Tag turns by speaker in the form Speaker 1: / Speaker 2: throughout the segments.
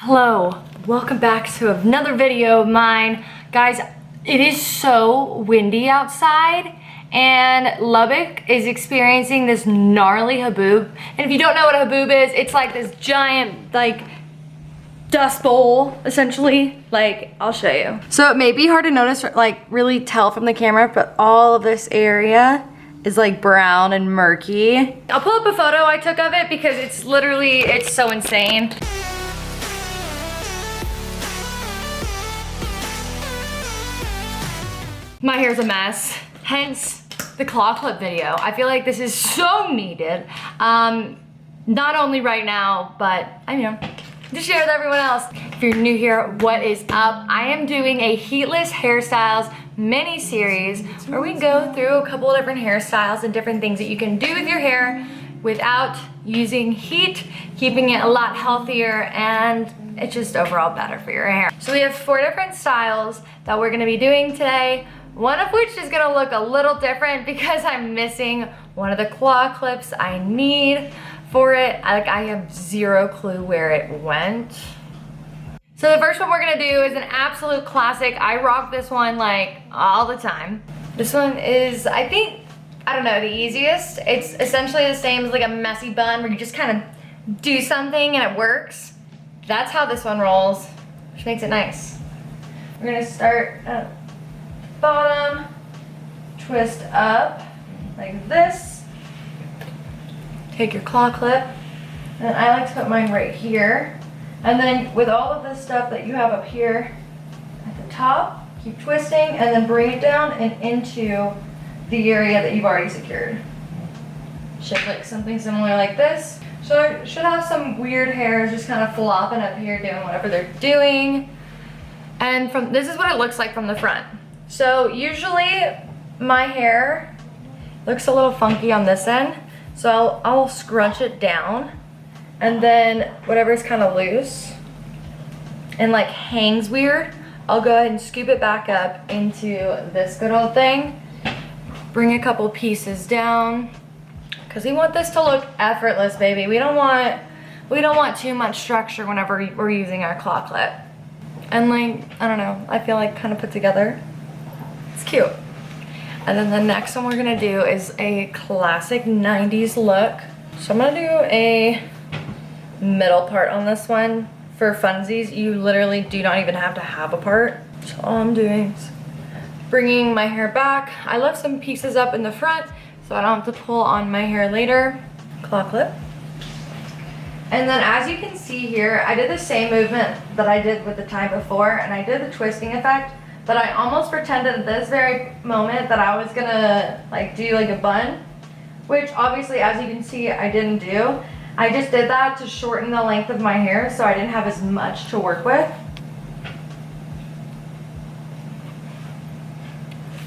Speaker 1: Hello, welcome back to another video of mine. Guys, it is so windy outside and Lubbock is experiencing this gnarly haboob. And if you don't know what a haboob is, it's like this giant dust bowl essentially. I'll show you. So it may be hard to notice, really tell from the camera, but all of this area is brown and murky. I'll pull up a photo I took of it because it's so insane. My hair's a mess, hence the claw clip video. I feel like this is so needed. Not only right now, but to share with everyone else. If you're new here, what is up? I am doing a heatless hairstyles mini series where we go through a couple of different hairstyles and different things that you can do with your hair without using heat, keeping it a lot healthier, and it's just overall better for your hair. So we have 4 different styles that we're gonna be doing today. One of which is gonna look a little different because I'm missing one of the claw clips I need for it. I have zero clue where it went. So the first one we're gonna do is an absolute classic. I rock this one all the time. This one is, I don't know, the easiest. It's essentially the same as a messy bun where you just kind of do something and it works. That's how this one rolls, which makes it nice. We're gonna start at the bottom, twist up like this. Take your claw clip, and I like to put mine right here. And then with all of this stuff that you have up here at the top, keep twisting and then bring it down and into the area that you've already secured. Should look something similar like this. So it should have some weird hairs just kind of flopping up here doing whatever they're doing. And this is what it looks like from the front. So usually my hair looks a little funky on this end. So I'll scrunch it down, and then whatever's kind of loose and hangs weird, I'll go ahead and scoop it back up into this good old thing. Bring a couple pieces down, because we want this to look effortless, baby. We don't want too much structure whenever we're using our claw clip. And I don't know, I feel kind of put together. It's cute. And then the next one we're gonna do is a classic 90s look. So I'm gonna do a middle part on this one. For funsies, you literally do not even have to have a part. So all I'm doing is bringing my hair back. I left some pieces up in the front so I don't have to pull on my hair later. Claw clip. And then as you can see here, I did the same movement that I did with the time before, and I did the twisting effect, but I almost pretended at this very moment that I was gonna do a bun, which obviously, as you can see, I didn't do. I just did that to shorten the length of my hair so I didn't have as much to work with.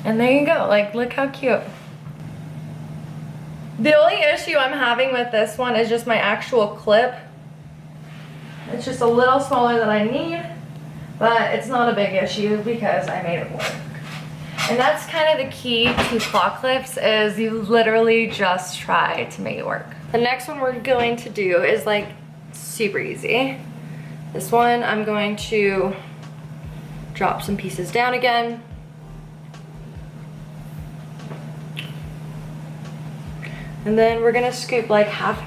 Speaker 1: And there you go, look how cute. The only issue I'm having with this one is just my actual clip. It's just a little smaller than I need, but it's not a big issue because I made it work. And that's kind of the key to claw clips, is you literally just try to make it work. The next one we're going to do is super easy. This one I'm going to drop some pieces down again. And then we're gonna scoop half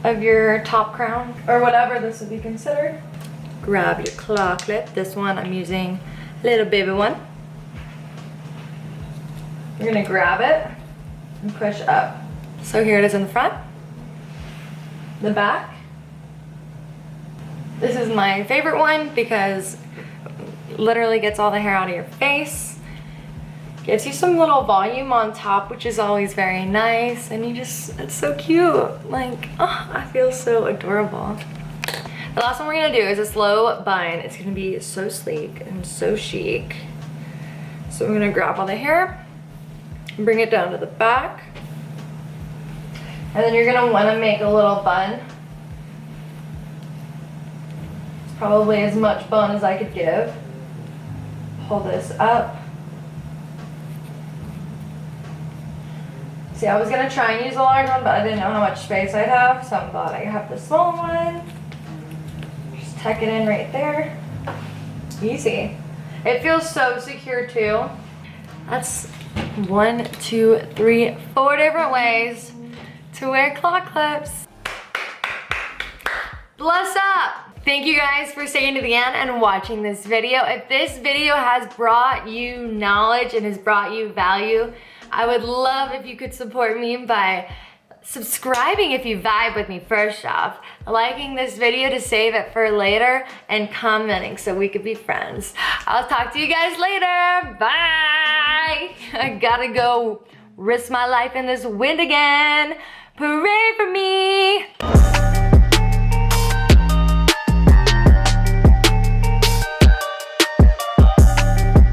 Speaker 1: of your top crown, or whatever this would be considered. Grab your claw clip. This one I'm using a little baby one. You're gonna grab it and push up. So here it is in the front, the back. This is my favorite one because it literally gets all the hair out of your face. Gives you some little volume on top, which is always very nice, and it's so cute. Oh, I feel so adorable. The last one we're gonna do is a slow bun. It's gonna be so sleek and so chic. So we're gonna grab all the hair and bring it down to the back. And then you're gonna wanna make a little bun. It's probably as much bun as I could give. Pull this up. See, I was gonna try and use a large one, but I didn't know how much space I'd have, so I thought I'd have the small one. Just tuck it in right there. Easy. It feels so secure too. That's 1, 2, 3, 4 different ways to wear claw clips. Bless up! Thank you guys for staying to the end and watching this video. If this video has brought you knowledge and has brought you value, I would love if you could support me by subscribing if you vibe with me first off, liking this video to save it for later, and commenting so we could be friends. I'll talk to you guys later. Bye! I gotta go risk my life in this wind again. Hooray for me!